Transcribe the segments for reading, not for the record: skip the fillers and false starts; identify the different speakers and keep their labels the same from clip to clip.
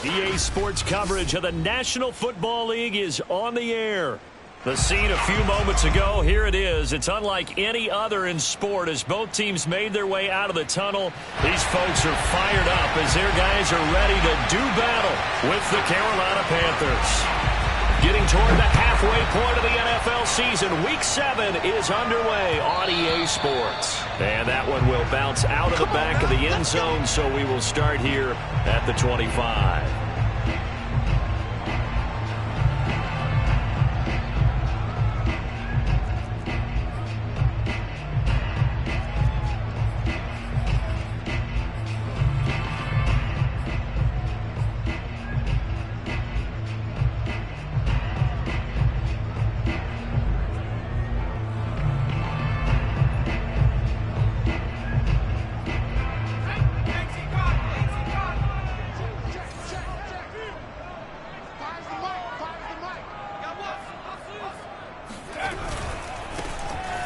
Speaker 1: EA Sports coverage of the National Football League is on the air. The scene a few moments ago, here it is. It's unlike any other in sport as both teams made their way out of the tunnel. These folks are fired up as their guys are ready to do battle with the Carolina Panthers. Getting toward the halfway point of the NFL season, Week 7 is underway on EA Sports. And that one will bounce out of the back of the end zone, so we will start here at the 25.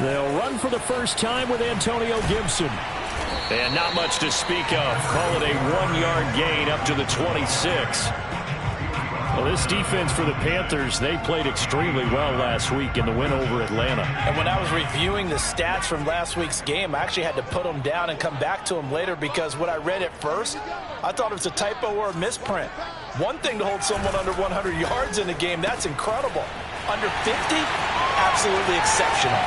Speaker 1: They'll run for the first time with Antonio Gibson. And not much to speak of. Call it a 1-yard gain up to the 26. Well, this defense for the Panthers, they played extremely well last week in the win over Atlanta.
Speaker 2: And when I was reviewing the stats from last week's game, I actually had to put them down and come back to them later because what I read at first, I thought it was a typo or a misprint. One thing to hold someone under 100 yards in a game, that's incredible. Under 50, absolutely exceptional.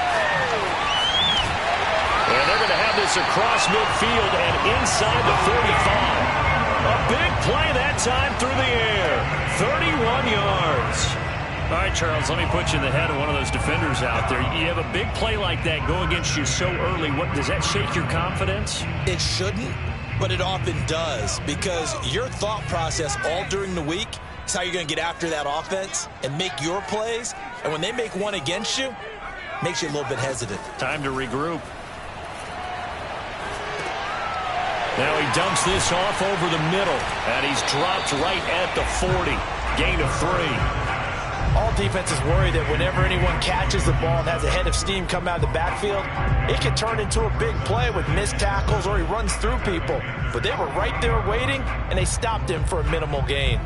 Speaker 1: And they're going to have this across midfield and inside the 45. A big play that time through the air. 31 yards. All right, Charles, let me put you in the head of one of those defenders out there. You have a big play like that go against you so early. What does that shake your confidence?
Speaker 2: It shouldn't, but it often does because your thought process all during the week is how you're going to get after that offense and make your plays. And when they make one against you, it makes you a little bit hesitant.
Speaker 1: Time to regroup. Now he dumps this off over the middle, and he's dropped right at the 40. Gain of 3.
Speaker 2: All defenses worry that whenever anyone catches the ball and has a head of steam come out of the backfield, it can turn into a big play with missed tackles or he runs through people. But they were right there waiting, and they stopped him for a minimal gain.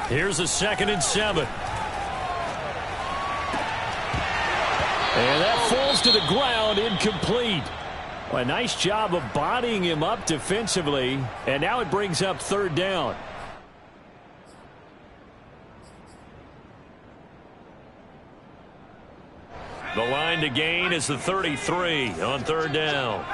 Speaker 1: Here's a 2nd and 7. And that falls to the ground, incomplete. Well, a nice job of bodying him up defensively. And now it brings up 3rd down. The line to gain is the 33 on 3rd down.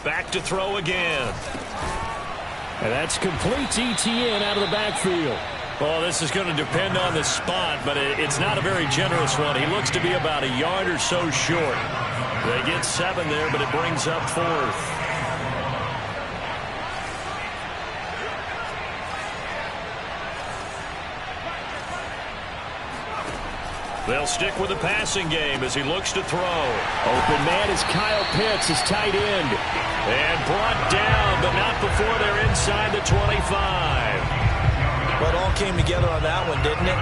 Speaker 1: Back to throw again. And that's complete ETN out of the backfield. Well, this is going to depend on the spot, but it's not a very generous one. He looks to be about a yard or so short. They get 7 there, but it brings up 4th. They'll stick with the passing game as he looks to throw. Open man is Kyle Pitts, his tight end. And brought down, but not before they're inside the 25.
Speaker 2: Well, it all came together on that one, didn't it?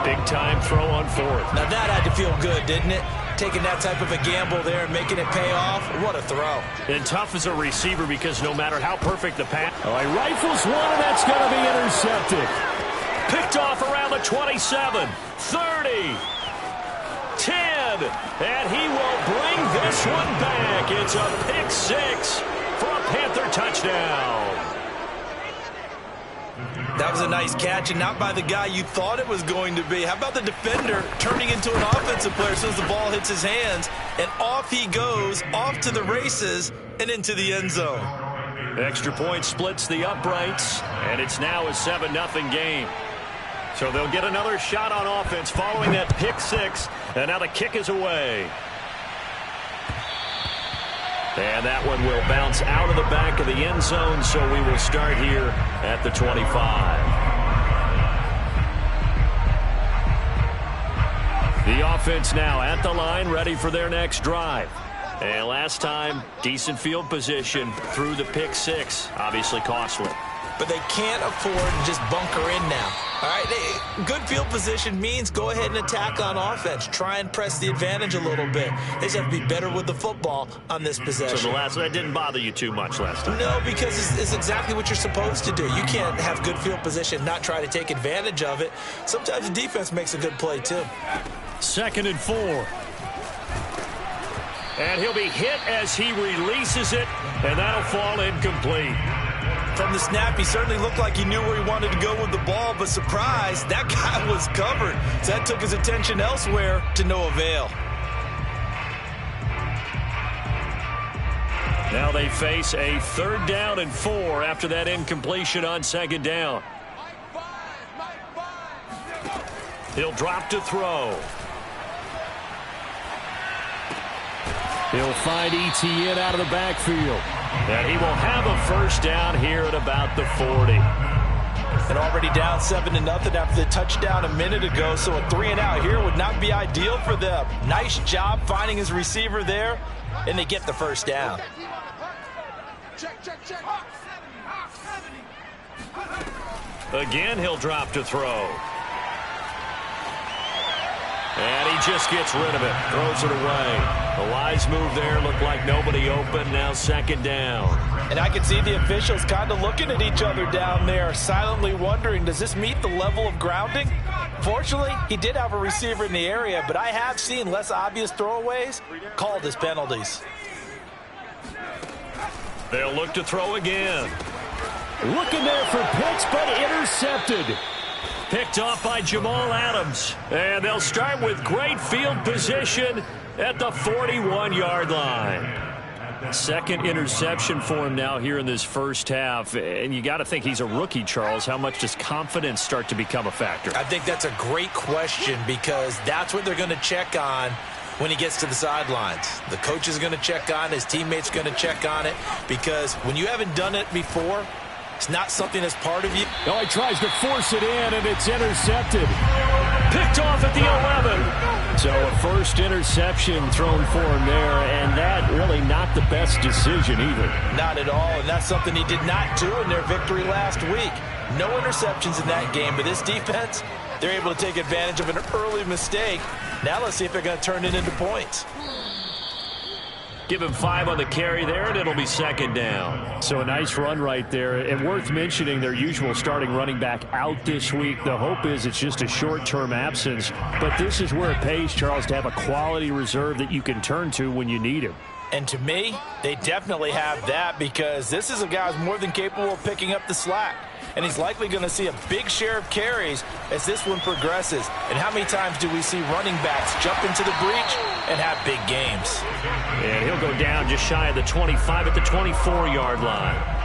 Speaker 1: Big time throw on 4th.
Speaker 2: Now that had to feel good, didn't it? Taking that type of a gamble there and making it pay off. What a throw.
Speaker 1: And tough as a receiver because no matter how perfect the pass. Oh, he rifles one, and that's going to be intercepted. Picked off around the 27, 30. 10, and he will bring this one back. It's a pick 6 for a Panther touchdown.
Speaker 2: That was a nice catch, and not by the guy you thought it was going to be. How about the defender turning into an offensive player as soon as the ball hits his hands, and off he goes, off to the races, and into the end zone.
Speaker 1: Extra point splits the uprights, and it's now a 7-0 game. So they'll get another shot on offense following that pick 6, and now the kick is away. And that one will bounce out of the back of the end zone, so we will start here at the 25. The offense now at the line, ready for their next drive. And last time, decent field position through the pick six. Obviously costly.
Speaker 2: But they can't afford to just bunker in now. All right, good field position means go ahead and attack on offense. Try and press the advantage a little bit. They just have to be better with the football on this possession.
Speaker 1: So that didn't bother you too much last time?
Speaker 2: No, because it's exactly what you're supposed to do. You can't have good field position, not try to take advantage of it. Sometimes the defense makes a good play, too.
Speaker 1: 2nd and 4. And he'll be hit as he releases it, and that'll fall incomplete.
Speaker 2: From the snap, he certainly looked like he knew where he wanted to go with the ball, but surprise, that guy was covered. So that took his attention elsewhere to no avail.
Speaker 1: Now they face a 3rd down and 4 after that incompletion on 2nd down. He'll drop to throw. He'll find Etienne out of the backfield. And he will have a 1st down here at about the 40.
Speaker 2: And already down 7-0 after the touchdown a minute ago, so a 3-and-out here would not be ideal for them. Nice job finding his receiver there, and they get the 1st down.
Speaker 1: Again, he'll drop to throw. And he just gets rid of it, throws it away. A wise move there, looked like nobody open, now 2nd down.
Speaker 2: And I can see the officials kind of looking at each other down there, silently wondering, does this meet the level of grounding? Fortunately, he did have a receiver in the area, but I have seen less obvious throwaways called as penalties.
Speaker 1: They'll look to throw again. Looking there for picks, but intercepted. Picked off by Jamal Adams. And they'll start with great field position at the 41-yard line. 2nd interception for him now here in this 1st half. And you got to think he's a rookie, Charles. How much does confidence start to become a factor?
Speaker 2: I think that's a great question because that's what they're going to check on when he gets to the sidelines. The coach is going to check on it. His teammates are going to check on it because when you haven't done it before, it's not something that's part of you.
Speaker 1: No, he tries to force it in, and it's intercepted. Picked off at the 11. So a 1st interception thrown for him there, and that really not the best decision either.
Speaker 2: Not at all, and that's something he did not do in their victory last week. No interceptions in that game, but this defense, they're able to take advantage of an early mistake. Now let's see if they're going to turn it into points.
Speaker 1: Give him 5 on the carry there, and it'll be 2nd down. So a nice run right there. And worth mentioning their usual starting running back out this week. The hope is it's just a short-term absence. But this is where it pays, Charles, to have a quality reserve that you can turn to when you need him.
Speaker 2: And to me, they definitely have that because this is a guy who's more than capable of picking up the slack. And he's likely going to see a big share of carries as this one progresses. And how many times do we see running backs jump into the breach and have big games?
Speaker 1: And he'll go down just shy of the 25 at the 24-yard line.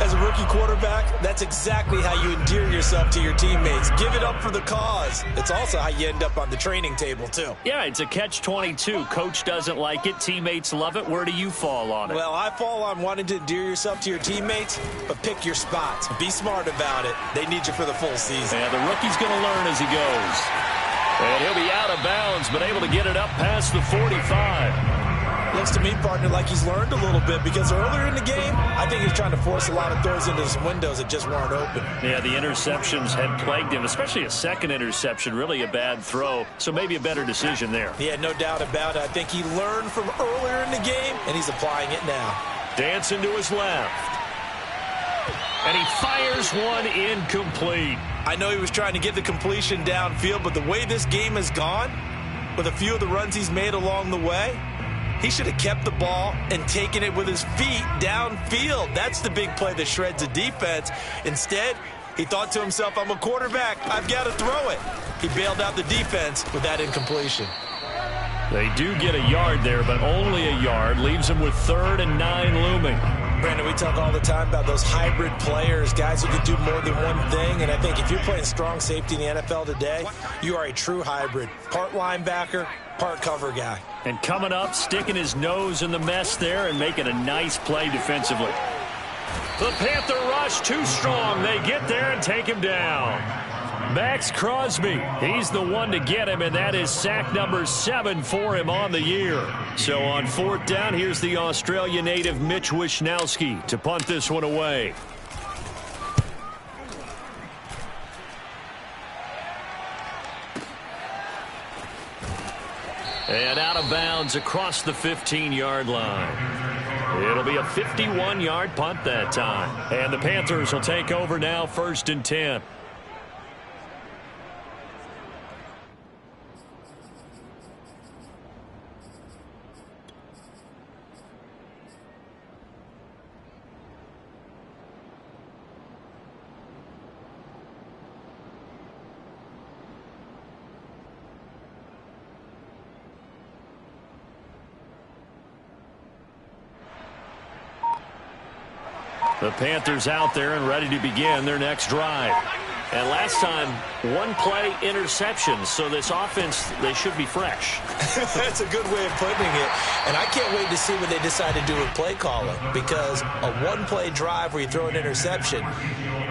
Speaker 2: As a rookie quarterback, that's exactly how you endear yourself to your teammates. Give it up for the cause. It's also how you end up on the training table, too.
Speaker 1: Yeah, it's a catch-22. Coach doesn't like it. Teammates love it. Where do you fall on it?
Speaker 2: Well, I fall on wanting to endear yourself to your teammates, but pick your spots. Be smart about it. They need you for the full season.
Speaker 1: Yeah, the rookie's going to learn as he goes. And he'll be out of bounds, but able to get it up past the 45.
Speaker 2: Looks to me, partner, like he's learned a little bit because earlier in the game, I think he was trying to force a lot of throws into some windows that just weren't open.
Speaker 1: Yeah, the interceptions had plagued him, especially a 2nd interception, really a bad throw. So maybe a better decision there.
Speaker 2: Yeah, no doubt about it. I think he learned from earlier in the game, and he's applying it now.
Speaker 1: Dancing to his left. And he fires one incomplete.
Speaker 2: I know he was trying to get the completion downfield, but the way this game has gone, with a few of the runs he's made along the way, he should have kept the ball and taken it with his feet downfield. That's the big play that shreds the defense. Instead, he thought to himself, I'm a quarterback. I've got to throw it. He bailed out the defense with that incompletion.
Speaker 1: They do get a yard there, but only a yard. Leaves them with 3rd and 9 looming.
Speaker 2: Brandon, we talk all the time about those hybrid players, guys who can do more than one thing. And I think if you're playing strong safety in the NFL today, you are a true hybrid. Part linebacker, part cover guy.
Speaker 1: And coming up, sticking his nose in the mess there and making a nice play defensively. The Panther rush too strong. They get there and take him down. Max Crosby, he's the one to get him, and that is sack number 7 for him on the year. So on 4th down, here's the Australia native Mitch Wishnowsky to punt this one away. And out of bounds across the 15-yard line. It'll be a 51-yard punt that time. And the Panthers will take over now, 1st and 10. The Panthers out there and ready to begin their next drive. And last time, 1-play interception. So this offense, they should be fresh.
Speaker 2: That's a good way of putting it. And I can't wait to see what they decide to do with play calling. Because a 1-play drive where you throw an interception,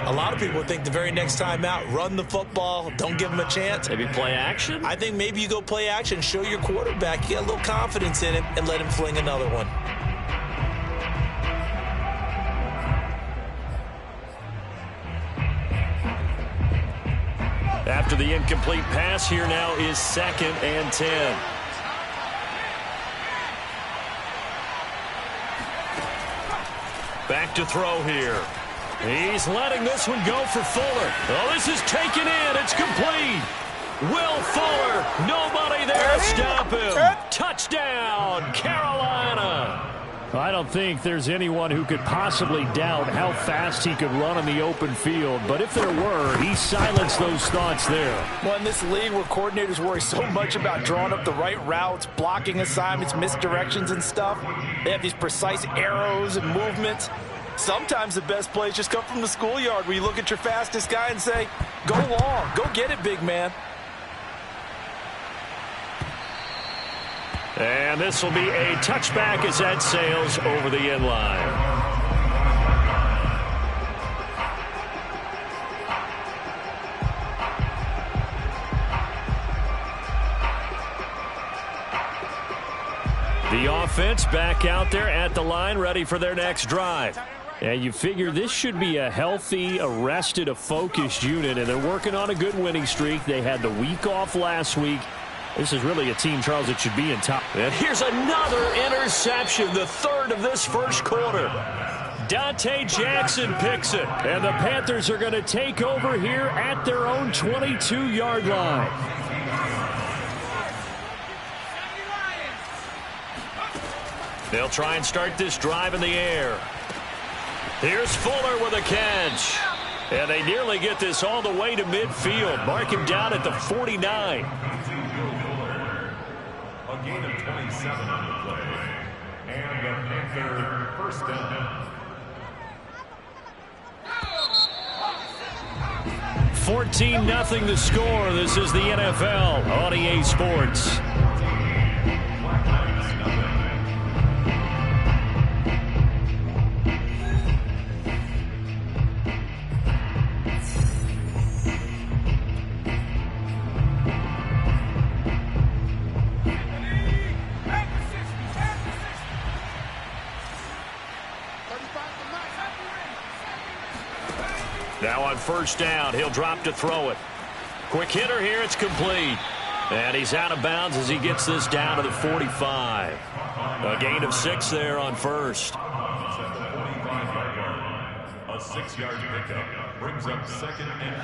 Speaker 2: a lot of people think the very next time out, run the football, don't give them a chance.
Speaker 1: Maybe play action?
Speaker 2: I think maybe you go play action, show your quarterback, get a little confidence in him, and let him fling another one.
Speaker 1: After the incomplete pass, here now is 2nd and 10. Back to throw here. He's letting this one go for Fuller. Oh, this is taken in. It's complete. Will Fuller. Nobody there to stop him. Touchdown, Carolina. I don't think there's anyone who could possibly doubt how fast he could run on the open field. But if there were, he silenced those thoughts there.
Speaker 2: Well, in this league where coordinators worry so much about drawing up the right routes, blocking assignments, misdirections and stuff, they have these precise arrows and movements. Sometimes the best plays just come from the schoolyard where you look at your fastest guy and say, go long, go get it, big man.
Speaker 1: And this will be a touchback as that sails over the end line. The offense back out there at the line, ready for their next drive. And you figure this should be a healthy, arrested, a focused unit, and they're working on a good winning streak. They had the week off last week. This is really a team, Charles, that should be in top. And here's another interception, the 3rd of this first quarter. Dante Jackson picks it, and the Panthers are going to take over here at their own 22-yard line. They'll try and start this drive in the air. Here's Fuller with a catch. And they nearly get this all the way to midfield. Mark him down at the 49.
Speaker 3: A gain of 27 on the play. And the Panther 1st down.
Speaker 1: 14-0 the score. This is the NFL on EA Sports. Now on 1st down, he'll drop to throw it. Quick hitter here, it's complete. And he's out of bounds as he gets this down to the 45. A gain of 6 there on 1st.
Speaker 3: A 6-yard pickup brings up 2nd and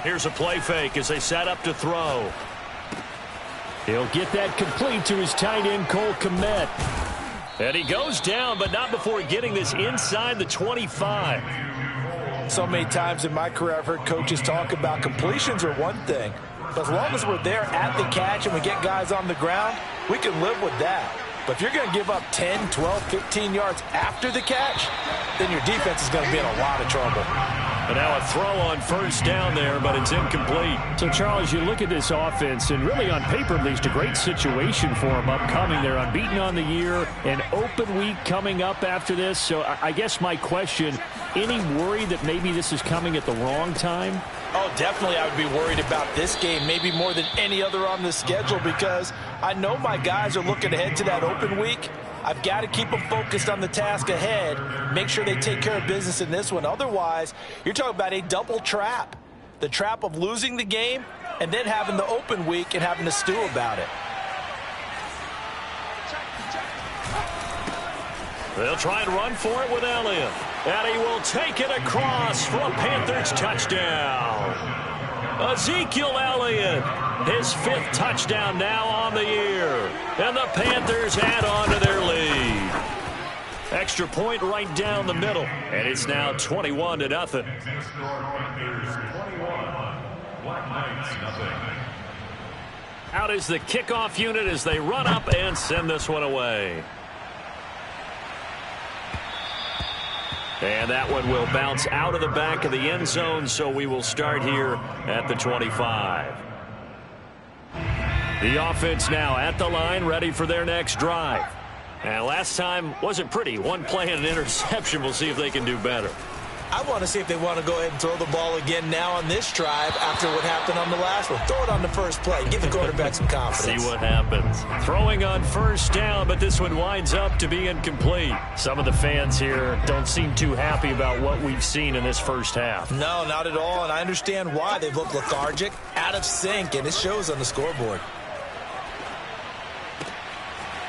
Speaker 3: 4.
Speaker 1: Here's a play fake as they set up to throw. He'll get that complete to his tight end, Cole Kmet. And he goes down, but not before getting this inside the 25.
Speaker 2: So many times in my career I've heard coaches talk about completions are one thing. But as long as we're there at the catch and we get guys on the ground, we can live with that. But if you're going to give up 10, 12, 15 yards after the catch, then your defense is going to be in a lot of trouble.
Speaker 1: And now a throw on first down there, but it's incomplete.
Speaker 4: So, Charles, you look at this offense, and really on paper, at least, a great situation for them upcoming. They're unbeaten on the year, an open week coming up after this. So I guess my question, any worry that maybe this is coming at the wrong time?
Speaker 2: Oh, definitely I would be worried about this game, maybe more than any other on the schedule, because I know my guys are looking ahead to that open week. I've got to keep them focused on the task ahead, make sure they take care of business in this one. Otherwise, you're talking about a double trap. The trap of losing the game and then having the open week and having to stew about it.
Speaker 1: They'll try and run for it with Elliott. And he will take it across for a Panthers touchdown. Ezekiel Elliott, his 5th touchdown now on the year. And the Panthers add on to their lead. Extra point right down the middle. And it's now 21-0. Out is the kickoff unit as they run up and send this one away. And that one will bounce out of the back of the end zone, so we will start here at the 25. The offense now at the line, ready for their next drive. And last time wasn't pretty. One play and an interception. We'll see if they can do better.
Speaker 2: I want to see if they want to go ahead and throw the ball again now on this drive after what happened on the last one. Throw it on the first play. Give the quarterback some confidence.
Speaker 1: See what happens. Throwing on first down, but this one winds up to be incomplete. Some of the fans here don't seem too happy about what we've seen in this first half.
Speaker 2: No, not at all, and I understand why. They've looked lethargic, out of sync, and it shows on the scoreboard.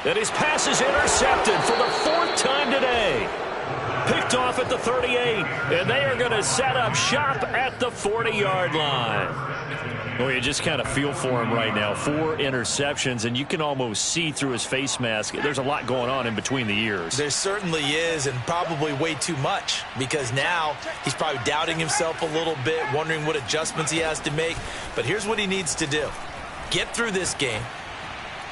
Speaker 1: And his pass is intercepted for the 4th time today. Picked off at the 38, and they are going to set up shop at the 40-yard line. Well, you just kind of feel for him right now. 4 interceptions, and you can almost see through his face mask. There's a lot going on in between the ears.
Speaker 2: There certainly is, and probably way too much, because now he's probably doubting himself a little bit, wondering what adjustments he has to make. But here's what he needs to do. Get through this game.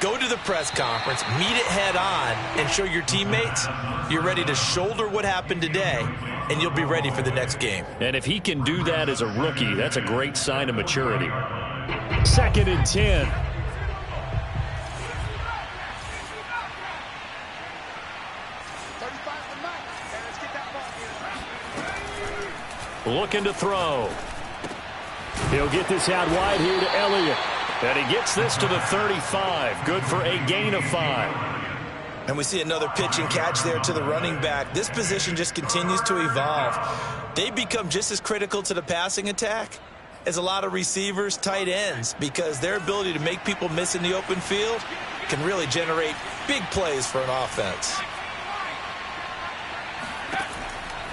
Speaker 2: Go to the press conference, meet it head on, and show your teammates you're ready to shoulder what happened today, and you'll be ready for the next game.
Speaker 1: And if he can do that as a rookie, that's a great sign of maturity. 2nd and 10. Looking to throw. He'll get this out wide here to Elliott. And he gets this to the 35. Good for a gain of 5.
Speaker 2: And we see another pitch and catch there to the running back. This position just continues to evolve. They become just as critical to the passing attack as a lot of receivers, tight ends, because their ability to make people miss in the open field can really generate big plays for an offense.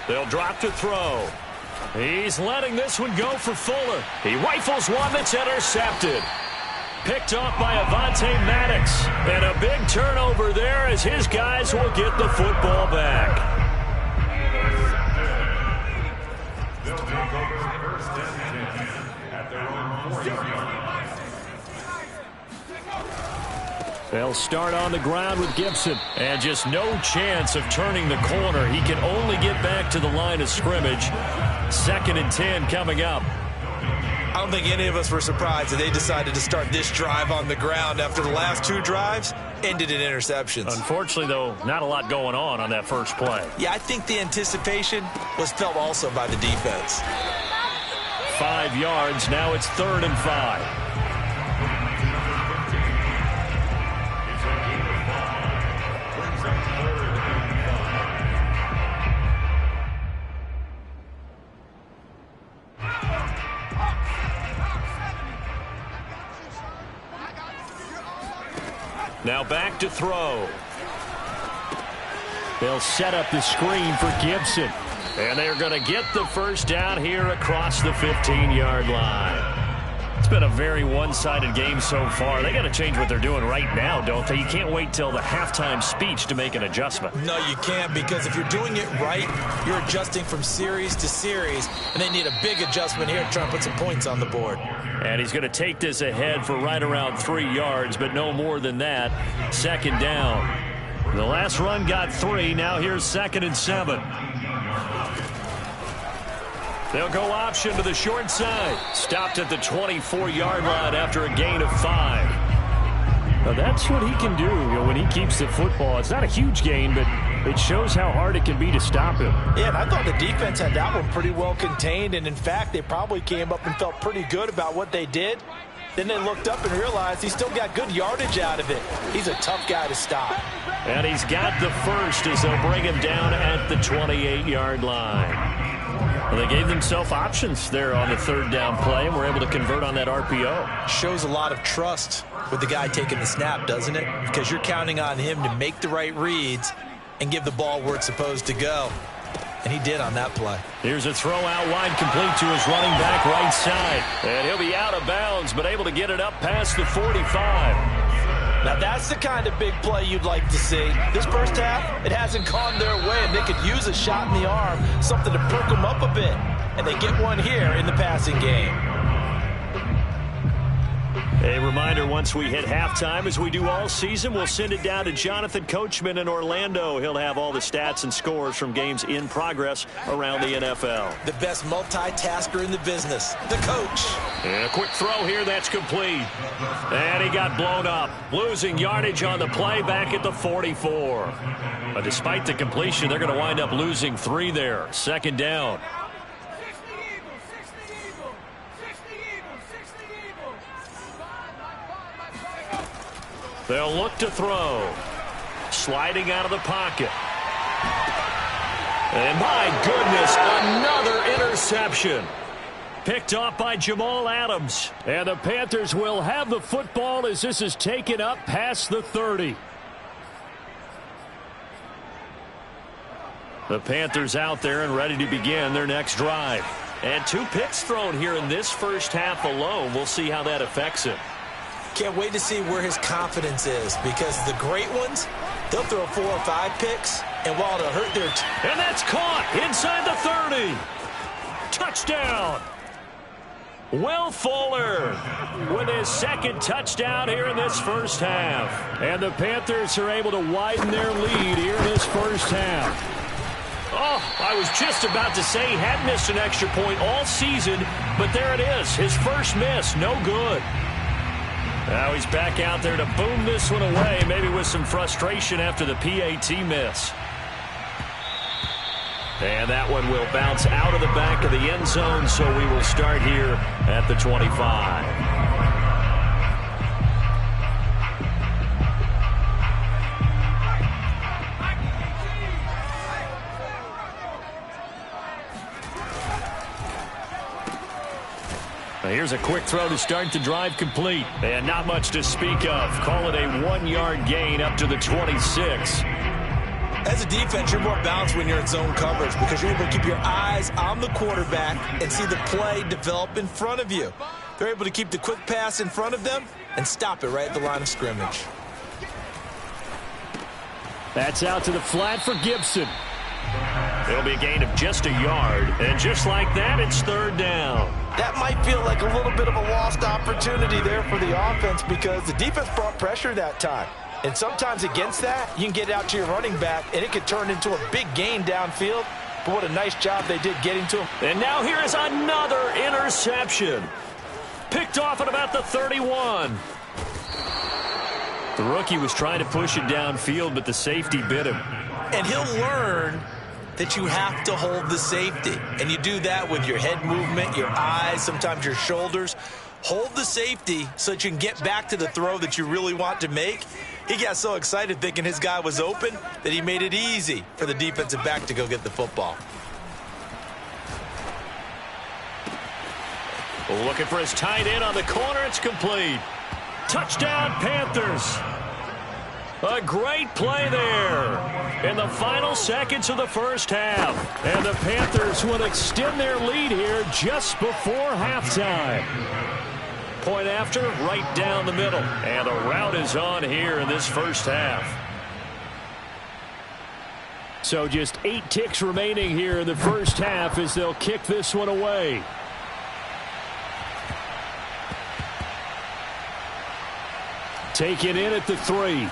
Speaker 1: They'll drop to throw. He's letting this one go for Fuller. He rifles one that's intercepted. Picked off by Avonte Maddox. And a big turnover there as his guys will get the football back.
Speaker 3: They'll take over 1st and 10 at their own 40-yard line.
Speaker 1: They'll start on the ground with Gibson. And just no chance of turning the corner. He can only get back to the line of scrimmage. 2nd and 10 coming up.
Speaker 2: I don't think any of us were surprised that they decided to start this drive on the ground after the last 2 drives ended in interceptions.
Speaker 1: Unfortunately, though, not a lot going on that first play.
Speaker 2: Yeah, I think the anticipation was felt also by the defense.
Speaker 1: 5 yards. Now it's 3rd and 5. Now back to throw. They'll set up the screen for Gibson. And they're going to get the first down here across the 15-yard line. It's been a very one-sided game so far. They got to change what they're doing right now, don't they? You can't wait till the halftime speech to make an adjustment.
Speaker 2: No, you can't, because if you're doing it right, you're adjusting from series to series, and they need a big adjustment here to try and put some points on the board.
Speaker 1: And he's going to take this ahead for right around 3 yards, but no more than that. 2nd down. The last run got 3. Now here's 2nd and 7. They'll go option to the short side. Stopped at the 24-yard line after a gain of 5.
Speaker 4: Now that's what he can do, when he keeps the football. It's not a huge gain, but it shows how hard it can be to stop him.
Speaker 2: Yeah, and I thought the defense had that one pretty well contained, and in fact, they probably came up and felt pretty good about what they did. Then they looked up and realized he still got good yardage out of it. He's a tough guy to stop.
Speaker 1: And he's got the first as they'll bring him down at the 28-yard line. Well, they gave themselves options there on the third down play and were able to convert on that RPO.
Speaker 2: Shows a lot of trust with the guy taking the snap, doesn't it? Because you're counting on him to make the right reads and give the ball where it's supposed to go. And he did on that play.
Speaker 1: Here's a throw out wide, complete to his running back right side. And he'll be out of bounds, but able to get it up past the 45.
Speaker 2: Now that's the kind of big play you'd like to see. This first half, it hasn't gone their way, and they could use a shot in the arm, something to perk them up a bit. And they get one here in the passing game.
Speaker 1: A reminder, once we hit halftime, as we do all season, we'll send it down to Jonathan Coachman in Orlando. He'll have all the stats and scores from games in progress around the NFL.
Speaker 2: The best multitasker in the business, the coach.
Speaker 1: And a quick throw here, that's complete. And he got blown up, losing yardage on the play back at the 44. But despite the completion, they're going to wind up losing 3 there. Second down. They'll look to throw. Sliding out of the pocket. And my goodness, another interception. Picked off by Jamal Adams.
Speaker 4: And the Panthers will have the football as this is taken up past the 30.
Speaker 1: The Panthers out there and ready to begin their next drive. And 2 picks thrown here in this first half alone. We'll see how that affects him.
Speaker 2: Can't wait to see where his confidence is, because the great ones, they'll throw 4 or 5 picks, and while it'll hurt their
Speaker 1: and that's caught inside the 30. Touchdown. Will Fuller with his second touchdown here in this first half.
Speaker 4: And the Panthers are able to widen their lead here in this first half.
Speaker 1: Oh, I was just about to say he had missed an extra point all season, but there it is. His first miss, no good. Now he's back out there to boom this one away, maybe with some frustration after the PAT miss. And that one will bounce out of the back of the end zone, so we will start here at the 25. Here's a quick throw to start the drive, complete. And not much to speak of. Call it a 1-yard gain up to the 26.
Speaker 2: As a defense, you're more balanced when you're in zone coverage because you're able to keep your eyes on the quarterback and see the play develop in front of you. They're able to keep the quick pass in front of them and stop it right at the line of scrimmage.
Speaker 4: That's out to the flat for Gibson.
Speaker 1: It'll be a gain of just a yard. And just like that, it's third down.
Speaker 2: That might feel like a little bit of a lost opportunity there for the offense because the defense brought pressure that time. And sometimes against that, you can get out to your running back, and it could turn into a big gain downfield. But what a nice job they did getting to him.
Speaker 1: And now here is another interception. Picked off at about the 31. The rookie was trying to push it downfield, but the safety bit him.
Speaker 2: And he'll learn that you have to hold the safety. And you do that with your head movement, your eyes, sometimes your shoulders. Hold the safety so that you can get back to the throw that you really want to make. He got so excited thinking his guy was open that he made it easy for the defensive back to go get the football.
Speaker 1: Looking for his tight end on the corner. It's complete. Touchdown, Panthers. A great play there in the final seconds of the first half.
Speaker 4: And the Panthers will extend their lead here just before halftime.
Speaker 1: Point after, right down the middle. And the route is on here in this first half.
Speaker 4: So just 8 ticks remaining here in the first half as they'll kick this one away. Taken in at the 3.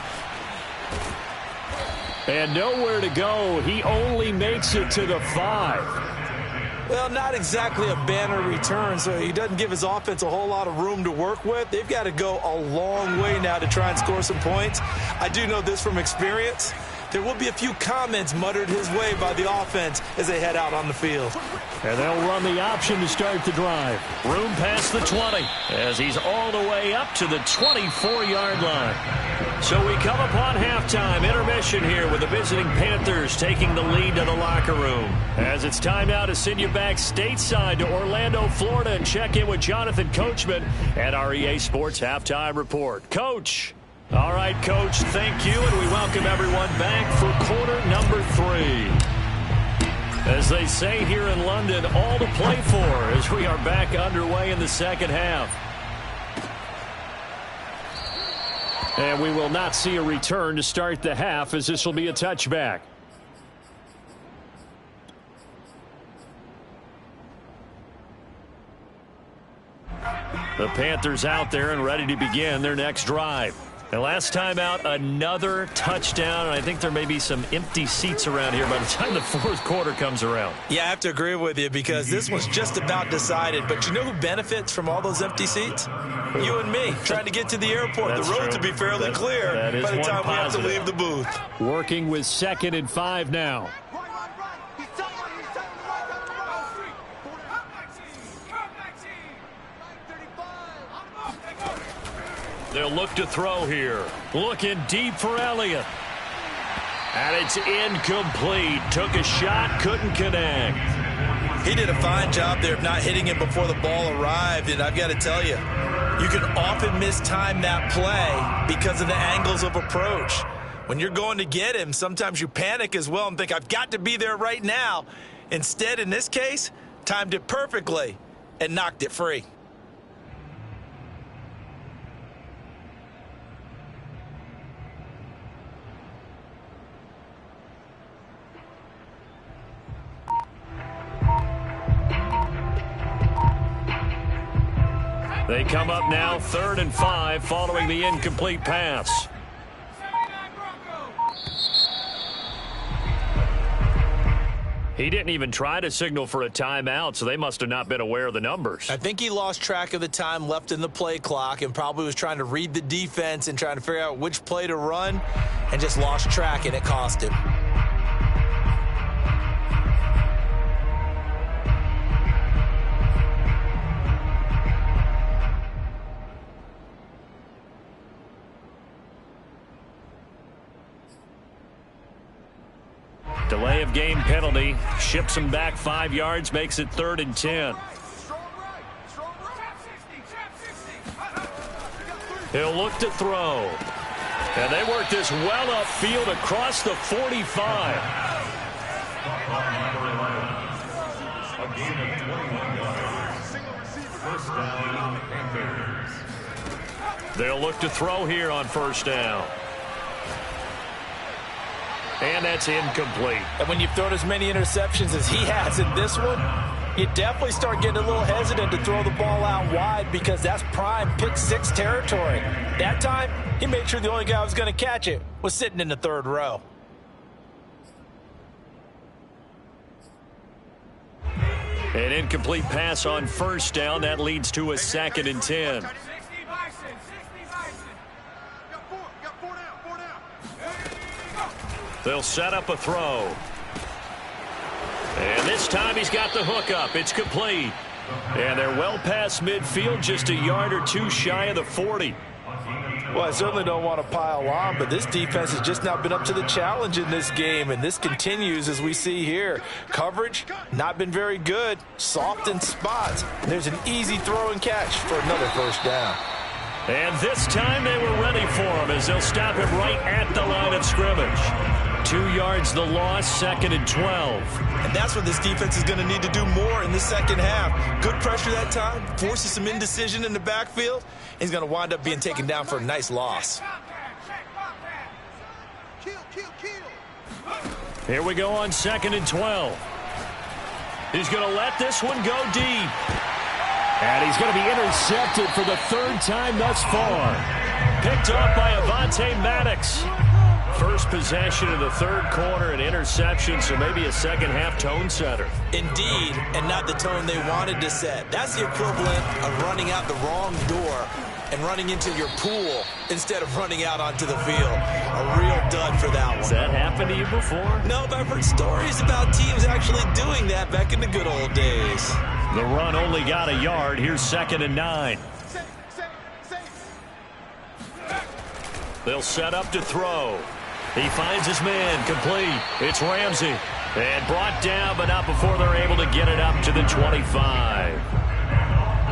Speaker 4: And nowhere to go. He only makes it to the 5.
Speaker 2: Well, not exactly a banner return, so he doesn't give his offense a whole lot of room to work with. They've got to go a long way now to try and score some points. I do know this from experience. There will be a few comments muttered his way by the offense as they head out on the field.
Speaker 4: And they'll run the option to start the drive.
Speaker 1: Room past the 20 as he's all the way up to the 24-yard line. So we come upon halftime intermission here with the visiting Panthers taking the lead to the locker room. As it's time now to send you back stateside to Orlando, Florida, and check in with Jonathan Coachman at our EA Sports Halftime Report. Coach. All right, Coach, thank you, and we welcome everyone back for quarter number 3. As they say here in London, all to play for as we are back underway in the second half. And we will not see a return to start the half as this will be a touchback. The Panthers out there and ready to begin their next drive. And last time out, another touchdown, and I think there may be some empty seats around here by the time the fourth quarter comes around.
Speaker 2: Yeah, I have to agree with you because this one's just about decided. But you know who benefits from all those empty seats? You and me, trying to get to the airport.
Speaker 1: That's
Speaker 2: the road
Speaker 1: true.
Speaker 2: to be fairly clear by the time we have to leave the booth.
Speaker 4: Working with 2nd and 5 now.
Speaker 1: They'll look to throw here. Looking deep for Elliott. And it's incomplete. Took a shot, couldn't connect.
Speaker 2: He did a fine job there of not hitting him before the ball arrived. And I've got to tell you, you can often mistime that play because of the angles of approach. When you're going to get him, sometimes you panic as well and think, I've got to be there right now. Instead, in this case, timed it perfectly and knocked it free.
Speaker 1: They come up now 3rd and 5 following the incomplete pass. He didn't even try to signal for a timeout, so they must have not been aware of the numbers.
Speaker 2: I think he lost track of the time left in the play clock and probably was trying to read the defense and trying to figure out which play to run and just lost track, and it cost him.
Speaker 1: Delay of game penalty. Ships him back 5 yards, makes it 3rd and 10. He'll look to throw. And they work this well upfield across the 45.
Speaker 3: A gain of 21 yards. First down, Panthers.
Speaker 1: They'll look to throw here on first down. And that's incomplete.
Speaker 2: And when you've thrown as many interceptions as he has in this one, you definitely start getting a little hesitant to throw the ball out wide because that's prime pick 6 territory. That time, he made sure the only guy who was going to catch it was sitting in the 3rd row.
Speaker 1: An incomplete pass on first down. That leads to a 2nd and 10. They'll set up a throw. And this time he's got the hook up. It's complete. And they're well past midfield, just a yard or 2 shy of the 40.
Speaker 2: Well, I certainly don't want to pile on, but this defense has just not been up to the challenge in this game, and this continues as we see here. Coverage, not been very good. Soft in spots. There's an easy throw and catch for another first down.
Speaker 1: And this time they were ready for him as they'll stop him right at the line of scrimmage. 2 yards the loss, 2nd and 12.
Speaker 2: And that's what this defense is going to need to do more in the second half. Good pressure that time, forces some indecision in the backfield. He's going to wind up being taken down for a nice loss.
Speaker 1: Here we go on 2nd and 12. He's going to let this one go deep.
Speaker 4: And he's going to be intercepted for the 3rd time thus far.
Speaker 1: Picked off by Avonte Maddox. First possession of the third quarter, an interception, so maybe a second-half tone setter.
Speaker 2: Indeed, and not the tone they wanted to set. That's the equivalent of running out the wrong door and running into your pool instead of running out onto the field. A real dud for that one.
Speaker 1: Has that happened to you before?
Speaker 2: No, but I've heard stories about teams actually doing that back in the good old days.
Speaker 1: The run only got a yard. Here's 2nd and 9. They'll set up to throw. He finds his man, complete. It's Ramsey. And brought down, but not before they're able to get it up to the 25.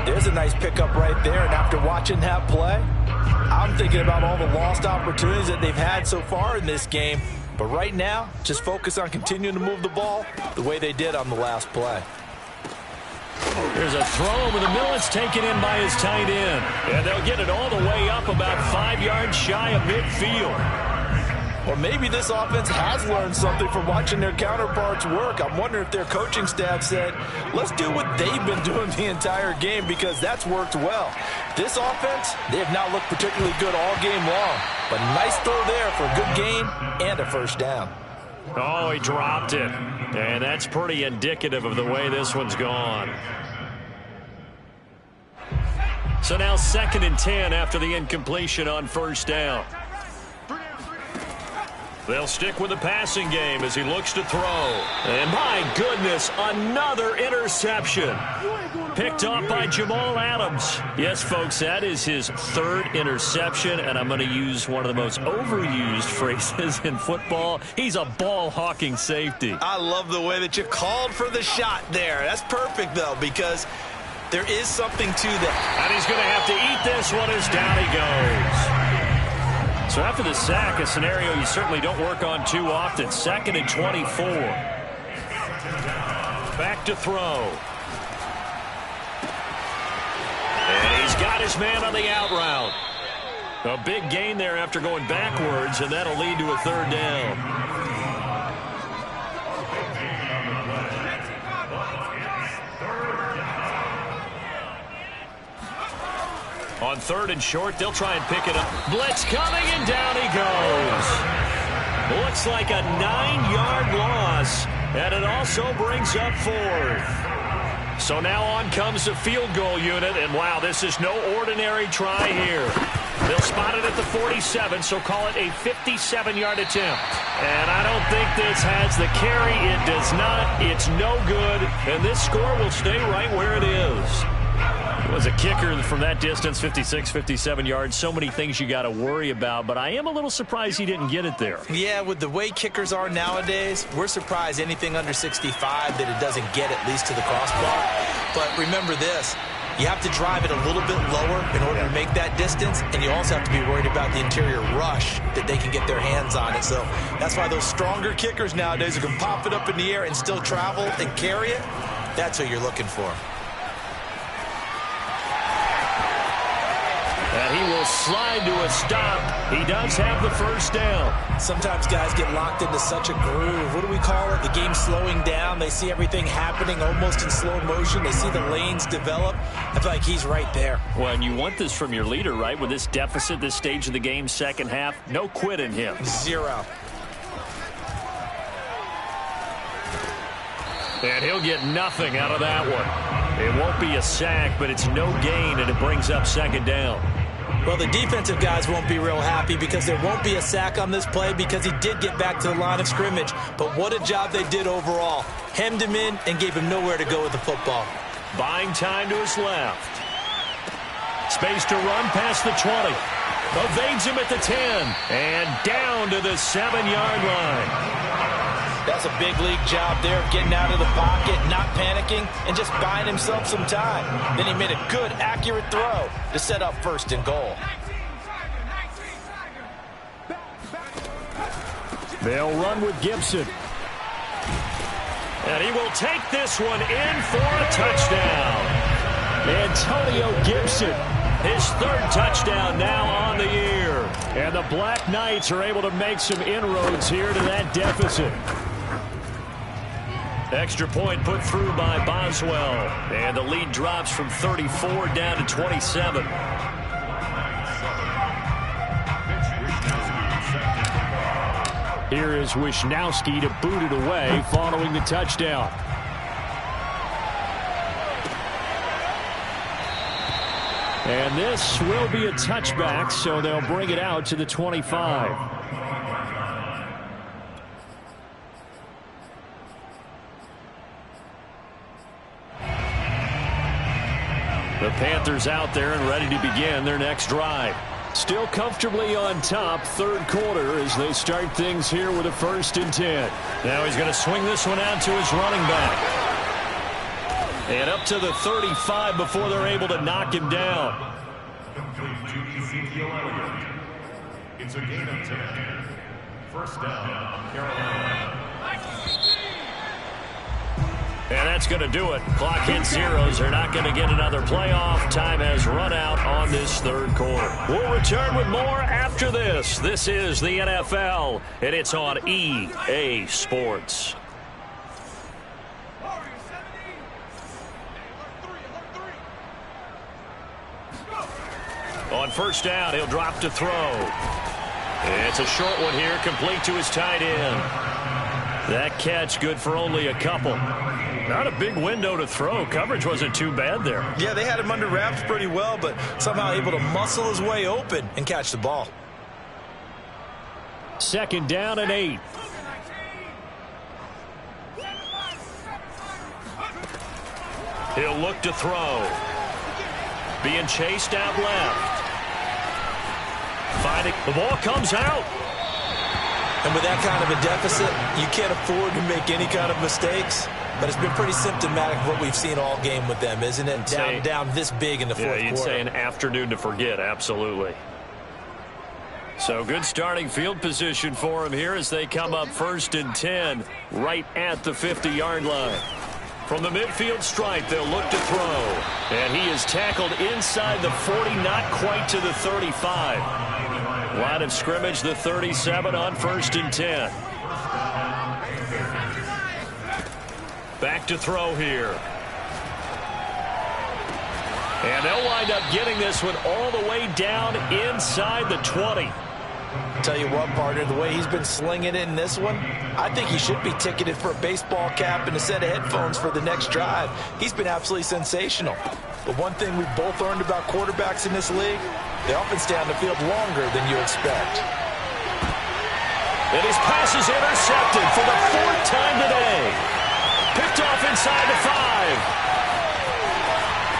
Speaker 2: There's a nice pickup right there, and after watching that play, I'm thinking about all the lost opportunities that they've had so far in this game. But right now, just focus on continuing to move the ball the way they did on the last play.
Speaker 1: There's a throw over the middle. It's taken in by his tight end. And they'll get it all the way up about 5 yards shy of midfield.
Speaker 2: Or maybe this offense has learned something from watching their counterparts work. I'm wondering if their coaching staff said, let's do what they've been doing the entire game, because that's worked well. This offense, they have not looked particularly good all game long. But nice throw there for a good gain and a first down.
Speaker 1: Oh, he dropped it. And that's pretty indicative of the way this one's gone. So now 2nd and 10 after the incompletion on first down. They'll stick with the passing game as he looks to throw. And my goodness, another interception. Picked off by Jamal Adams. Yes, folks, that is his 3rd interception, and I'm going to use one of the most overused phrases in football. He's a ball-hawking safety.
Speaker 2: I love the way that you called for the shot there. That's perfect, though, because there is something to that.
Speaker 1: And he's going to have to eat this one as down he goes. So after the sack, a scenario you certainly don't work on too often. 2nd and 24. Back to throw. And he's got his man on the out route. A big gain there after going backwards, and that'll lead to a 3rd down. On 3rd and short, they'll try and pick it up. Blitz coming, and down he goes. Looks like a 9-yard loss, and it also brings up 4th. So now on comes the field goal unit, and wow, this is no ordinary try here. They'll spot it at the 47, so call it a 57-yard attempt. And I don't think this has the carry. It does not. It's no good, and this score will stay right where it is. Was a kicker from that distance, 56, 57 yards. So many things you got to worry about, but I am a little surprised he didn't get it there.
Speaker 2: Yeah, with the way kickers are nowadays, we're surprised anything under 65 that it doesn't get at least to the crossbar. But remember this, you have to drive it a little bit lower in order to make that distance, and you also have to be worried about the interior rush that they can get their hands on it. So that's why those stronger kickers nowadays who can pop it up in the air and still travel and carry it, that's what you're looking for.
Speaker 1: And he will slide to a stop. He does have the first down.
Speaker 2: Sometimes guys get locked into such a groove. What do we call it? The game slowing down. They see everything happening almost in slow motion. They see the lanes develop. I feel like he's right there.
Speaker 1: Well, and you want this from your leader, right? With this deficit, this stage of the game, second half, no quit in him.
Speaker 2: 0.
Speaker 1: And he'll get nothing out of that one. It won't be a sack, but it's no gain, and it brings up 2nd down.
Speaker 2: Well, the defensive guys won't be real happy because there won't be a sack on this play because he did get back to the line of scrimmage. But what a job they did overall. Hemmed him in and gave him nowhere to go with the football.
Speaker 1: Buying time to his left. Space to run past the 20. Evades him at the 10. And down to the 7-yard line.
Speaker 2: That's a big league job there of getting out of the pocket, not panicking, and just buying himself some time. Then he made a good, accurate throw to set up 1st and goal.
Speaker 1: They'll run with Gibson. And he will take this one in for a touchdown. Antonio Gibson, his 3rd touchdown now on the year. And the Black Knights are able to make some inroads here to that deficit. Extra point put through by Boswell. And the lead drops from 34 down to 27.
Speaker 4: Here is Wisnowski to boot it away following the touchdown. And this will be a touchback, so they'll bring it out to the 25. The Panthers out there and ready to begin their next drive. Still comfortably on top, third quarter, as they start things here with a 1st and 10.
Speaker 1: Now he's going to swing this one out to his running back. And up to the 35 before they're able to knock him down.
Speaker 3: It's a gain of 10. First down, Carolina.
Speaker 1: And that's going to do it. Clock hits zeros. They're not going to get another playoff. Time has run out on this third quarter. We'll return with more after this. This is the NFL, and it's on EA Sports. On first down, he'll drop to throw. It's a short one here, complete to his tight end. That catch good for only a couple. Not a big window to throw. Coverage wasn't too bad there.
Speaker 2: Yeah, they had him under wraps pretty well, but somehow able to muscle his way open and catch the ball.
Speaker 4: 2nd down and 8.
Speaker 1: He'll look to throw. Being chased out left. Finding the ball comes out.
Speaker 2: And with that kind of a deficit, you can't afford to make any kind of mistakes. But it's been pretty symptomatic of what we've seen all game with them, isn't it? Down this big in the fourth quarter.
Speaker 1: Yeah, you'd say an afternoon to forget, absolutely. So good starting field position for him here as they come up 1st and 10 right at the 50-yard line. From the midfield stripe, they'll look to throw. And he is tackled inside the 40, not quite to the 35. Line of scrimmage, the 37 on 1st and 10. Back to throw here. And they'll wind up getting this one all the way down inside the 20.
Speaker 2: Tell you what, partner, the way he's been slinging it in this one, I think he should be ticketed for a baseball cap and a set of headphones for the next drive. He's been absolutely sensational. But one thing we've both learned about quarterbacks in this league, they often stay on the field longer than you expect.
Speaker 1: And his pass is intercepted for the 4th time today. Picked off inside the 5.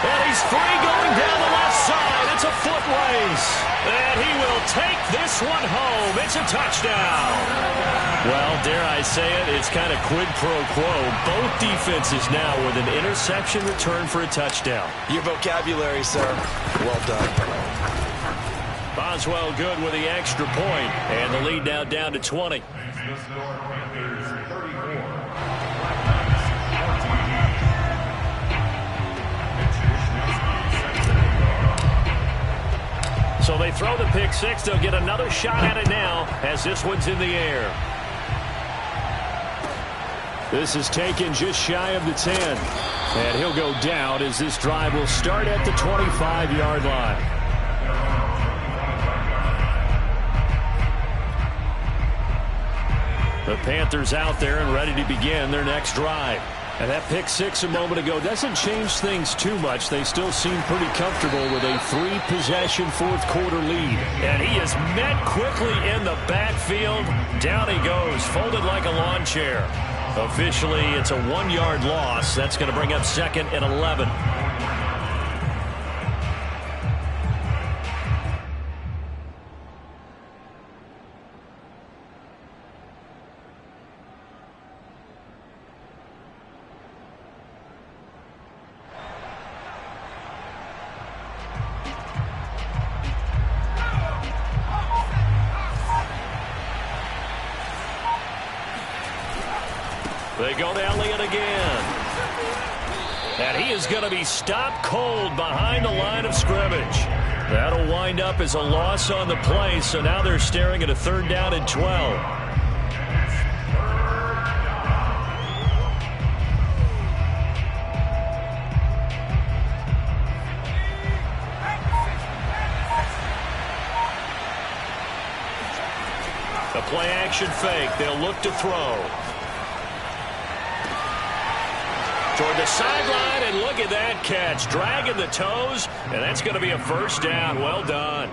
Speaker 1: And he's free going down the left side. It's a foot race. And he will take this one home. It's a touchdown. Well, dare I say it, it's kind of quid pro quo. Both defenses now with an interception return for a touchdown.
Speaker 2: Your vocabulary, sir. Well done.
Speaker 1: Boswell good with the extra point. And the lead now down to 20. So they throw the pick six. They'll get another shot at it now as this one's in the air.
Speaker 4: This is taken just shy of the 10. And he'll go down as this drive will start at the 25-yard line. The Panthers out there and ready to begin their next drive. And that pick six a moment ago doesn't change things too much. They still seem pretty comfortable with a 3-possession fourth quarter lead.
Speaker 1: And he is met quickly in the backfield. Down he goes, folded like a lawn chair. Officially, it's a 1-yard loss. That's going to bring up 2nd and 11. They go to Elliott again. And he is going to be stopped cold behind the line of scrimmage. That'll wind up as a loss on the play, so now they're staring at a 3rd down and 12. play-action fake. They'll look to throw. Toward the sideline, and look at that catch. Dragging the toes, and that's going to be a first down. Well done.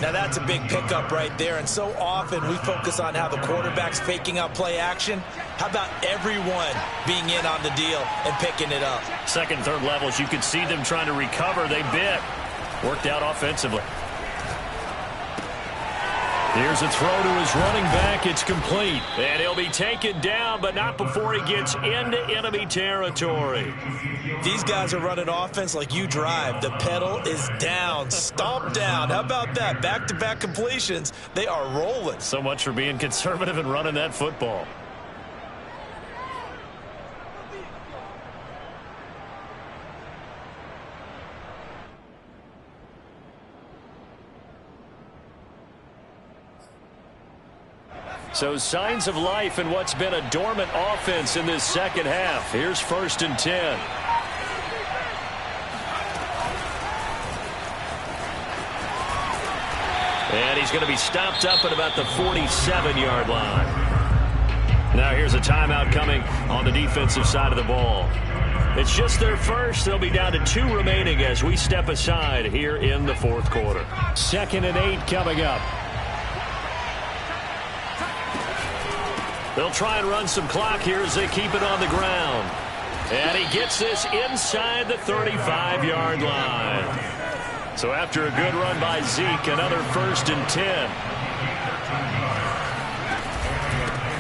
Speaker 2: Now that's a big pickup right there, and so often we focus on how the quarterback's faking out play action. How about everyone being in on the deal and picking it up?
Speaker 1: Second, third levels, you can see them trying to recover. They bit. Worked out offensively. Here's a throw to his running back. It's complete. And he'll be taken down, but not before he gets into enemy territory.
Speaker 2: These guys are running offense like you drive. The pedal is down, stomp down. How about that? Back-to-back completions. They are rolling.
Speaker 1: So much for being conservative and running that football. So signs of life in what's been a dormant offense in this second half. Here's 1st and 10. And he's going to be stopped up at about the 47-yard line. Now here's a timeout coming on the defensive side of the ball. It's just their first. They'll be down to 2 remaining as we step aside here in the 4th quarter.
Speaker 4: 2nd and 8 coming up.
Speaker 1: They'll try and run some clock here as they keep it on the ground. And he gets this inside the 35-yard line. So after a good run by Zeke, another 1st and 10.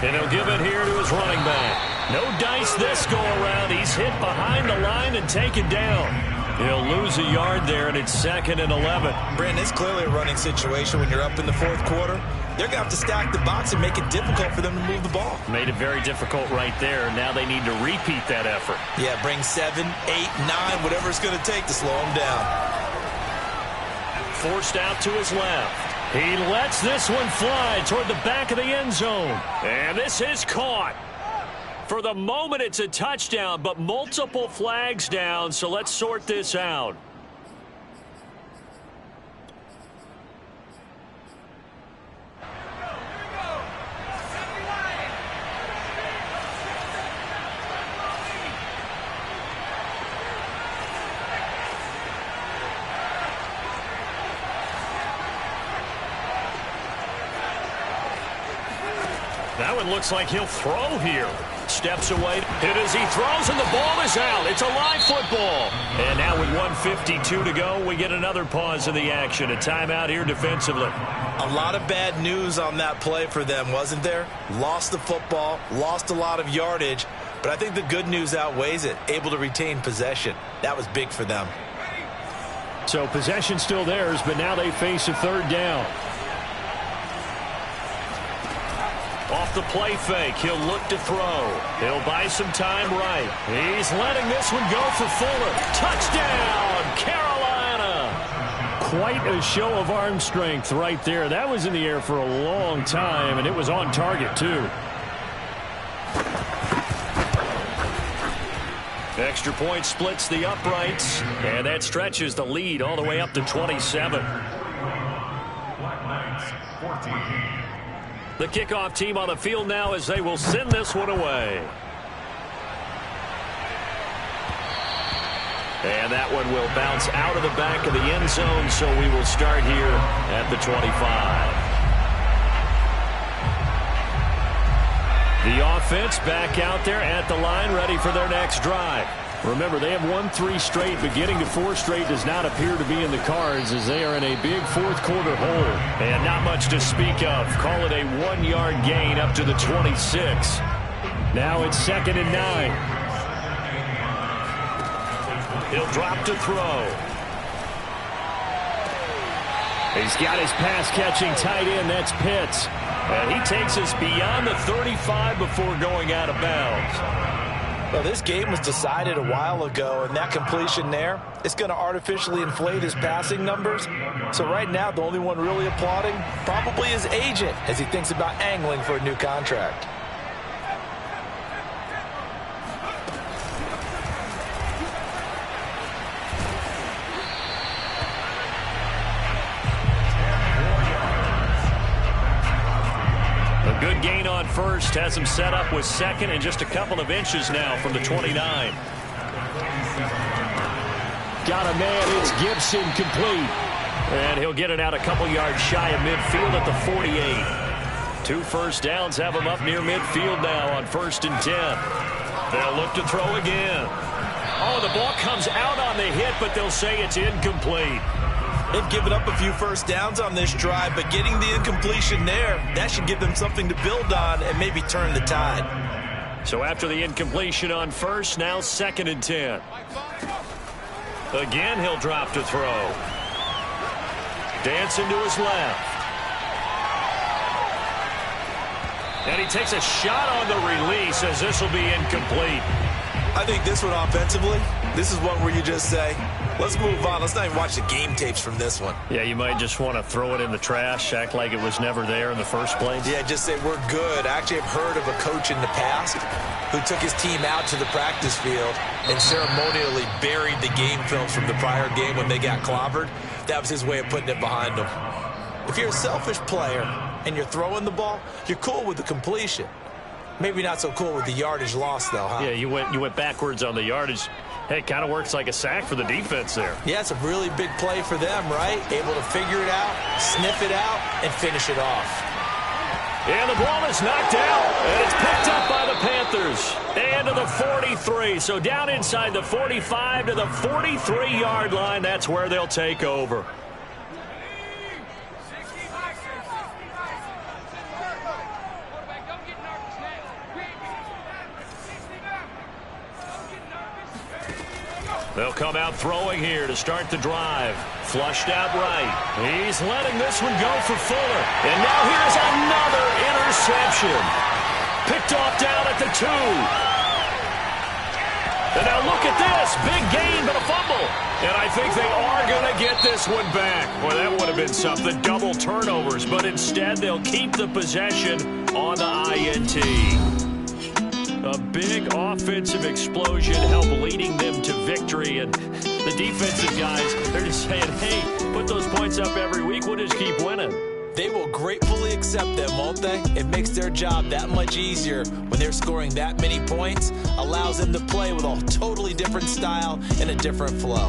Speaker 1: And he'll give it here to his running back. No dice this go around. He's hit behind the line and taken down. He'll lose a yard there, and it's 2nd and 11.
Speaker 2: Brandon, it's clearly a running situation when you're up in the 4th quarter. They're going to have to stack the box and make it difficult for them to move the ball.
Speaker 1: Made it very difficult right there. Now they need to repeat that effort.
Speaker 2: Yeah, bring 7, 8, 9, whatever it's going to take to slow them down.
Speaker 1: Forced out to his left. He lets this one fly toward the back of the end zone. And this is caught. For the moment, it's a touchdown, but multiple flags down, so let's sort this out. That one looks like he'll throw here. Steps away. Hit as he throws, and the ball is out. It's a live football. And now with 1:52 to go, we get another pause in the action. A timeout here defensively.
Speaker 2: A lot of bad news on that play for them, wasn't there? Lost the football, lost a lot of yardage, but I think the good news outweighs it. Able to retain possession. That was big for them.
Speaker 4: So possession still theirs, but now they face a 3rd down.
Speaker 1: Off the play fake, he'll look to throw. He'll buy some time right. He's letting this one go for Fuller. Touchdown, Carolina!
Speaker 4: Quite a show of arm strength right there. That was in the air for a long time, and it was on target, too.
Speaker 1: Extra point splits the uprights, and that stretches the lead all the way up to 27.
Speaker 3: Black Knights, 14.
Speaker 1: The kickoff team on the field now as they will send this one away. And that one will bounce out of the back of the end zone, so we will start here at the 25. The offense back out there at the line, ready for their next drive. Remember, they have won 3 straight, but getting to 4 straight does not appear to be in the cards as they are in a big 4th quarter hole. And not much to speak of. Call it a 1-yard gain up to the 26.
Speaker 4: Now it's 2nd and 9.
Speaker 1: He'll drop to throw.
Speaker 4: He's got his pass-catching tight end. That's Pitts.
Speaker 1: And he takes us beyond the 35 before going out of bounds.
Speaker 2: Well, this game was decided a while ago, and that completion there, it's going to artificially inflate his passing numbers. So right now, the only one really applauding probably his agent as he thinks about angling for a new contract.
Speaker 1: Good gain on first. Has him set up with second and just a couple of inches now from the 29.
Speaker 4: Got a man. It's Gibson, complete.
Speaker 1: And he'll get it out a couple yards shy of midfield at the 48. 2 first downs have him up near midfield now on 1st and 10. They'll look to throw again. Oh, the ball comes out on the hit, but they'll say it's incomplete.
Speaker 2: They've given up a few first downs on this drive, but getting the incompletion there, that should give them something to build on and maybe turn the tide.
Speaker 1: So after the incompletion on first, now 2nd and 10. Again, he'll drop to throw. Dancing to his left. And he takes a shot on the release as this will be incomplete.
Speaker 2: I think this one offensively, this is one where you just say, let's move on. Let's not even watch the game tapes from this one.
Speaker 1: Yeah, you might just want to throw it in the trash, act like it was never there in the first place.
Speaker 2: Yeah, just say we're good. I actually have heard of a coach in the past who took his team out to the practice field and ceremonially buried the game films from the prior game when they got clobbered. That was his way of putting it behind them. If you're a selfish player and you're throwing the ball, you're cool with the completion. Maybe not so cool with the yardage loss, though, huh?
Speaker 1: Yeah, you went backwards on the yardage. Hey, it kind of works like a sack for the defense there.
Speaker 2: Yeah, it's a really big play for them, right? Able to figure it out, sniff it out, and finish it off.
Speaker 1: And the ball is knocked out, and it's picked up by the Panthers. And to the 43. So down inside the 45 to the 43-yard line. That's where they'll take over. They'll come out throwing here to start the drive. Flushed out right. He's letting this one go for Fuller. And now here's another interception. Picked off down at the 2. And now look at this. Big gain, but a fumble. And I think they are going to get this one back. Well, that would have been something. Double turnovers. But instead, they'll keep the possession on the INT. A big offensive explosion helped leading them to victory. And the defensive guys, they're just saying, hey, put those points up every week. We'll just keep winning.
Speaker 2: They will gratefully accept them, won't they? It makes their job that much easier when they're scoring that many points. Allows them to play with a totally different style and a different flow.